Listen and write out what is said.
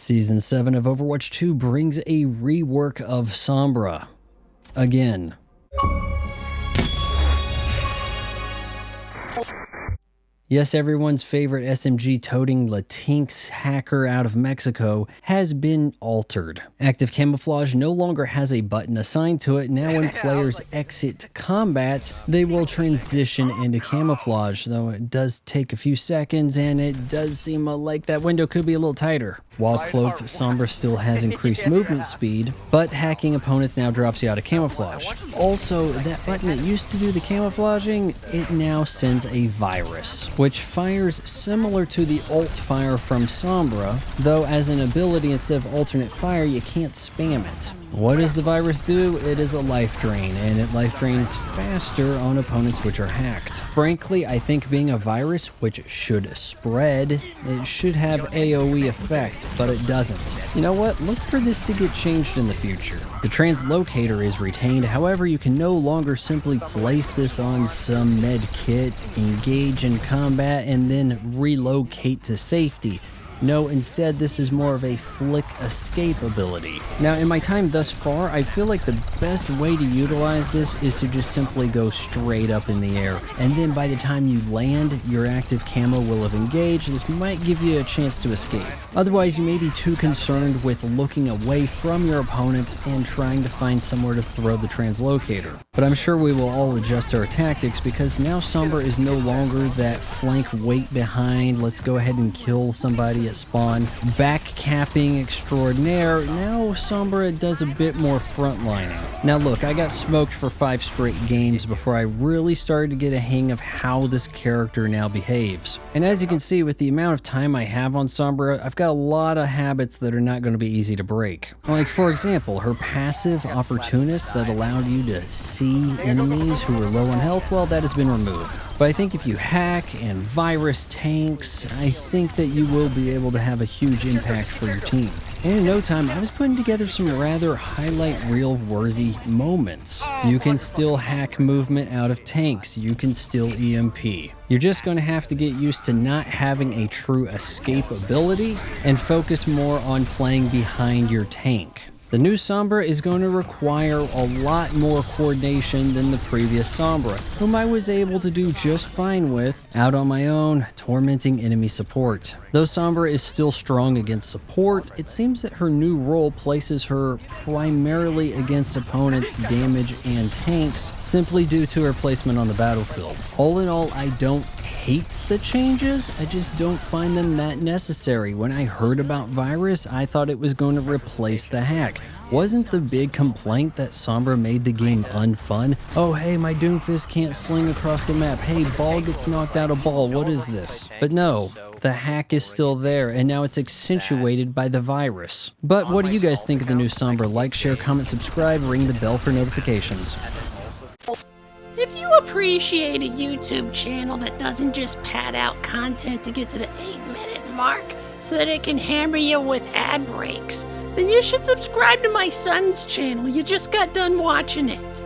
Season 7 of Overwatch 2 brings a rework of Sombra. Again. Yes, everyone's favorite SMG-toting Latinx hacker out of Mexico has been altered. Active camouflage no longer has a button assigned to it. Now when players exit combat, they will transition into camouflage, though it does take a few seconds and it does seem like that window could be a little tighter. While cloaked, Sombra still has increased movement speed, but hacking opponents now drops you out of camouflage. Also, that button that used to do the camouflaging, it now sends a virus, which fires similar to the alt fire from Sombra, though as an ability instead of alternate fire, you can't spam it. What does the virus do? It is a life drain, and it life drains faster on opponents which are hacked. Frankly, I think being a virus, which should spread, it should have AoE effect, but it doesn't. You know what? Look for this to get changed in the future. The translocator is retained, however, you can no longer simply place this on some med kit, engage in combat, and then relocate to safety. No, instead this is more of a flick escape ability. Now in my time thus far, I feel like the best way to utilize this is to just simply go straight up in the air, and then by the time you land, your active camo will have engaged. This might give you a chance to escape. Otherwise, you may be too concerned with looking away from your opponent and trying to find somewhere to throw the translocator. But I'm sure we will all adjust our tactics, because now Sombra is no longer that flank wait behind, let's go ahead and kill somebody at spawn, back capping extraordinaire. Now Sombra does a bit more frontlining. Now look, I got smoked for 5 straight games before I really started to get a hang of how this character now behaves. And as you can see, with the amount of time I have on Sombra, I've got a lot of habits that are not going to be easy to break. Like for example, her passive opportunist that allowed you to see enemies who were low on health, well, that has been removed. But I think if you hack and virus tanks, I think that you will be able to have a huge impact for your team. And in no time, I was putting together some rather highlight reel-worthy moments. You can still hack movement out of tanks. You can still EMP. You're just going to have to get used to not having a true escape ability and focus more on playing behind your tank. The new Sombra is going to require a lot more coordination than the previous Sombra, whom I was able to do just fine with out on my own, tormenting enemy support. Though Sombra is still strong against support, it seems that her new role places her primarily against opponents' damage and tanks, simply due to her placement on the battlefield. All in all, I don't hate the changes, I just don't find them that necessary. When I heard about Virus, I thought it was going to replace the hack. Wasn't the big complaint that Sombra made the game unfun? Oh hey, my Doomfist can't sling across the map. Hey, ball gets knocked out of ball, what is this? But no, the hack is still there, and now it's accentuated by the virus. But what do you guys think of the new Sombra? Like, share, comment, subscribe, ring the bell for notifications. If you appreciate a YouTube channel that doesn't just pad out content to get to the 8-minute mark so that it can hammer you with ad breaks, then you should subscribe to my son's channel. You just got done watching it.